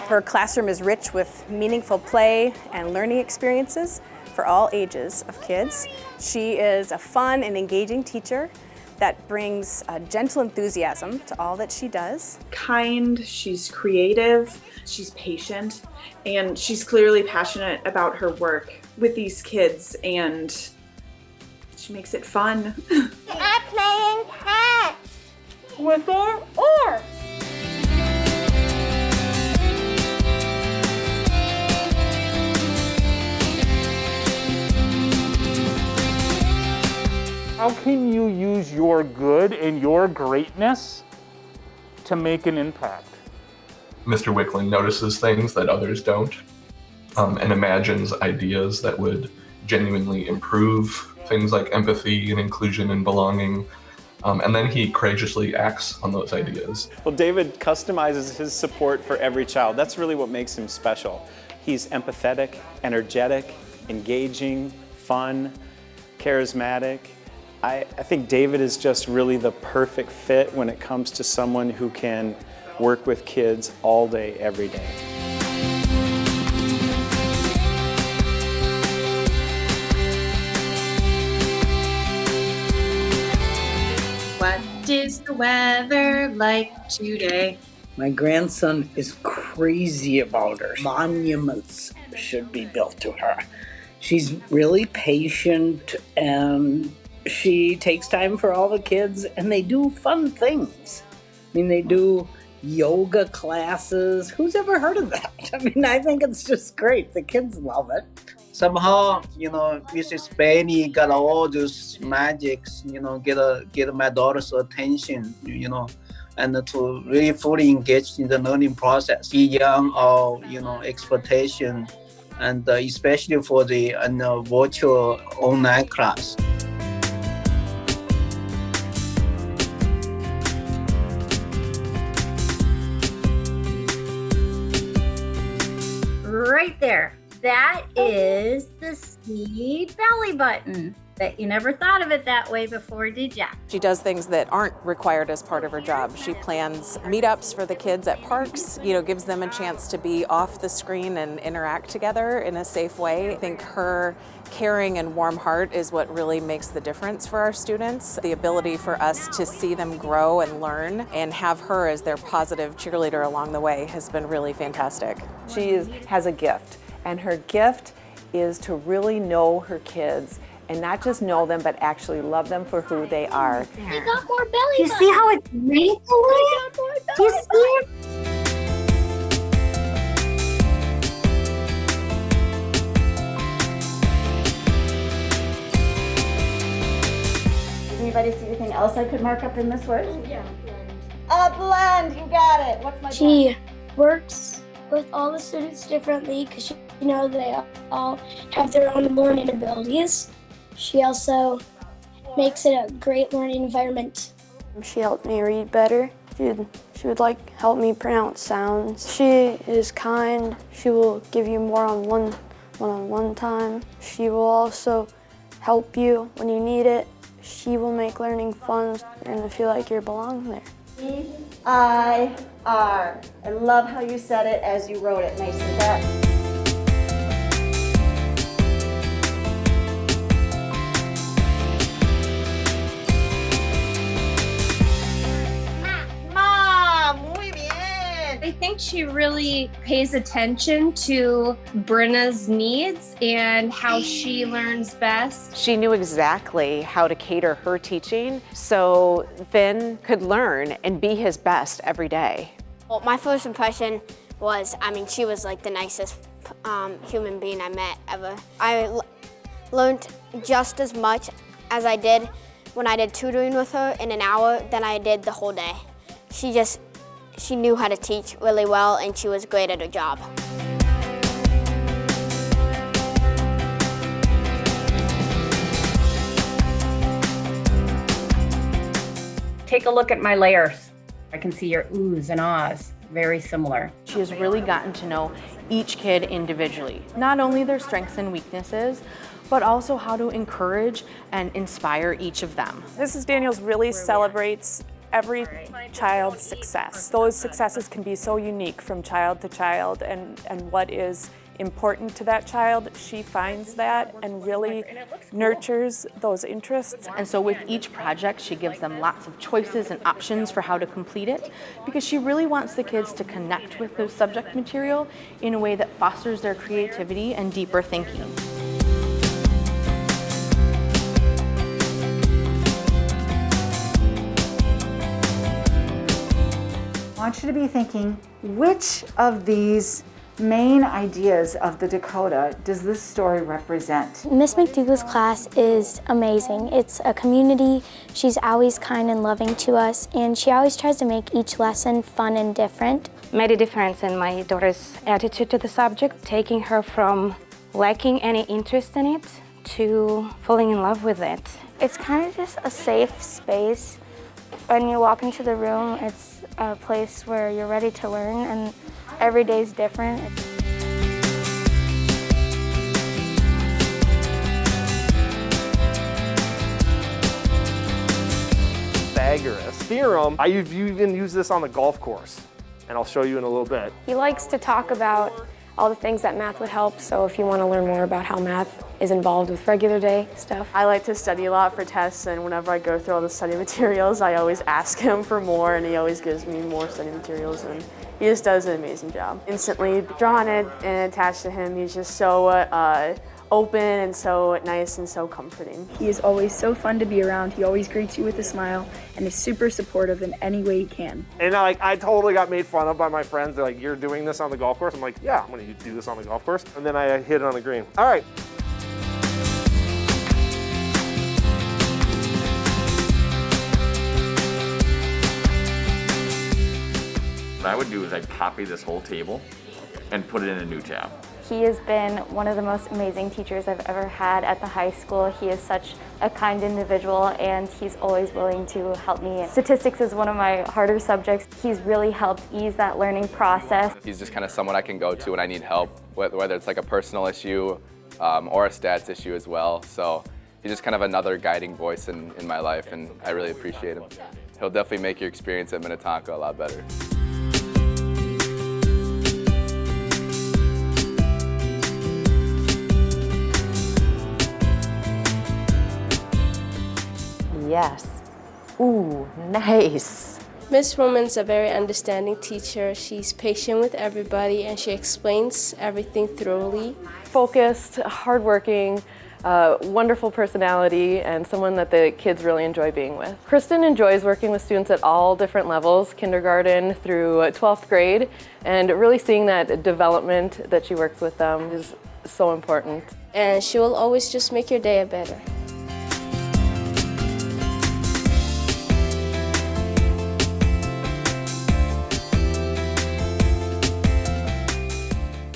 Her classroom is rich with meaningful play and learning experiences for all ages of kids. She is a fun and engaging teacher that brings a gentle enthusiasm to all that she does. Kind, she's creative, she's patient, and she's clearly passionate about her work with these kids, and she makes it fun. I'm playing catch with our oars. How can you use your good and your greatness to make an impact? Mr. Wickland notices things that others don't, and imagines ideas that would genuinely improve things like empathy and inclusion and belonging. And then he courageously acts on those ideas. Well, David customizes his support for every child. That's really what makes him special. He's empathetic, energetic, engaging, fun, charismatic. I think David is just really the perfect fit when it comes to someone who can work with kids all day, every day. What is the weather like today? My grandson is crazy about her. Monuments should be built to her. She's really patient and she takes time for all the kids and they do fun things. I mean, they do yoga classes. Who's ever heard of that? I mean, I think it's just great. The kids love it. Somehow, Mrs. Benny got all those magics, get my daughter's attention, and to really fully engage in the learning process beyond our, expectation, and especially for the virtual online class. Right there. That is the Sneed belly button. Bet you never thought of it that way before, did ya? She does things that aren't required as part of her job. She plans meetups for the kids at parks, gives them a chance to be off the screen and interact together in a safe way. I think her caring and warm heart is what really makes the difference for our students. The ability for us to see them grow and learn and have her as their positive cheerleader along the way has been really fantastic. She has a gift, and her gift is to really know her kids and not just know them, but actually love them for who they are. We got more belly buttons. You see how it's wrinkling? Do you see it? Does anybody see anything else I could mark up in this word? Yeah, blend. You got it. What's my She works with all the students differently because they all have their own learning abilities. She also makes it a great learning environment. She helped me read better. She would help me pronounce sounds. She is kind. She will give you more on one-on-one time. She will also help you when you need it. She will make learning fun and to feel like you belong there. E-I-R. I love how you said it as you wrote it. Nice and that. I think she really pays attention to Brenna's needs and how she learns best. She knew exactly how to cater her teaching so Finn could learn and be his best every day. Well, my first impression was, she was the nicest human being I met ever. I learned just as much as I did when I did tutoring with her in an hour than I did the whole day. She knew how to teach really well, and she was great at her job. Take a look at my layers. I can see your oohs and ahs, very similar. She has really gotten to know each kid individually, not only their strengths and weaknesses, but also how to encourage and inspire each of them. Mrs. Daniels really celebrates every child's success. Those successes can be so unique from child to child, and what is important to that child, she finds that and really nurtures those interests. And so with each project, she gives them lots of choices and options for how to complete it, because she really wants the kids to connect with the subject material in a way that fosters their creativity and deeper thinking. I want you to be thinking, which of these main ideas of the Dakota does this story represent? Miss McDougal's class is amazing. It's a community. She's always kind and loving to us, and she always tries to make each lesson fun and different. Made a difference in my daughter's attitude to the subject, taking her from lacking any interest in it to falling in love with it. It's kind of just a safe space. When you walk into the room, it's a place where you're ready to learn, and every day is different. Pythagoras theorem. I've even used this on the golf course, and I'll show you in a little bit. He likes to talk about all the things that math would help, so if you want to learn more about how math is involved with regular day stuff. I like to study a lot for tests, and whenever I go through all the study materials, I always ask him for more, and he always gives me more study materials, and he just does an amazing job. Instantly drawn it and attached to him. He's just so open and so nice and so comforting. He is always so fun to be around. He always greets you with a smile and is super supportive in any way he can. And I totally got made fun of by my friends. They're like, "You're doing this on the golf course?" I'm like, "Yeah, I'm gonna do this on the golf course." And then I hit it on the green. All right. What I would do is I'd copy this whole table and put it in a new tab. He has been one of the most amazing teachers I've ever had at the high school. He is such a kind individual, and he's always willing to help me. Statistics is one of my harder subjects. He's really helped ease that learning process. He's just kind of someone I can go to when I need help, whether it's like a personal issue or a stats issue as well. So he's just kind of another guiding voice in my life, and I really appreciate him. He'll definitely make your experience at Minnetonka a lot better. Yes. Ooh, nice. Miss Roman's a very understanding teacher. She's patient with everybody, and she explains everything thoroughly. Focused, hardworking, wonderful personality, and someone that the kids really enjoy being with. Kristen enjoys working with students at all different levels, kindergarten through 12th grade, and really seeing that development that she works with them is so important. And she will always just make your day better.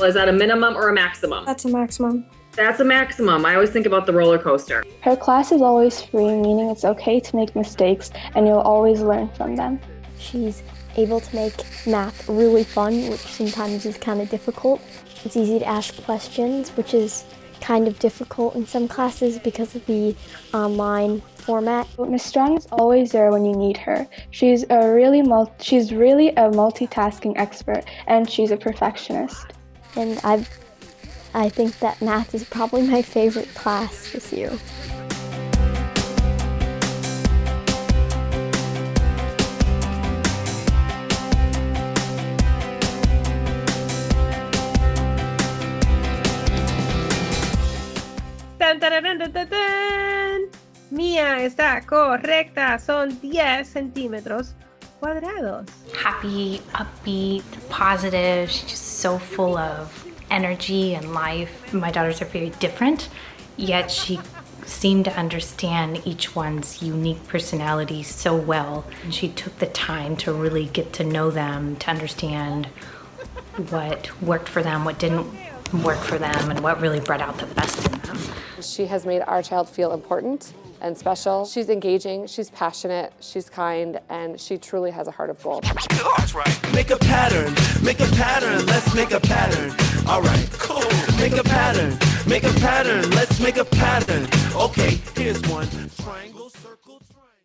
Is that a minimum or a maximum? That's a maximum. That's a maximum. I always think about the roller coaster. Her class is always free, meaning it's okay to make mistakes and you'll always learn from them. She's able to make math really fun, which sometimes is kind of difficult. It's easy to ask questions, which is kind of difficult in some classes because of the online format. Miss Strong is always there when you need her. She's really a multitasking expert, and she's a perfectionist. And I think that math is probably my favorite class this year. ¡Tan, tararán, tan, tan, tan! Mía está correcta. Son 10 centímetros cuadrados. Happy, upbeat, positive. She's just so full of energy and life. My daughters are very different, yet she seemed to understand each one's unique personality so well. And she took the time to really get to know them, to understand what worked for them, what didn't work for them, and what really brought out the best in them. She has made our child feel important and special. She's engaging, she's passionate, she's kind, and she truly has a heart of gold. That's right. Make a pattern, let's make a pattern. All right, cool. Make a pattern, let's make a pattern. Okay, here's one. Triangle, circle, triangle.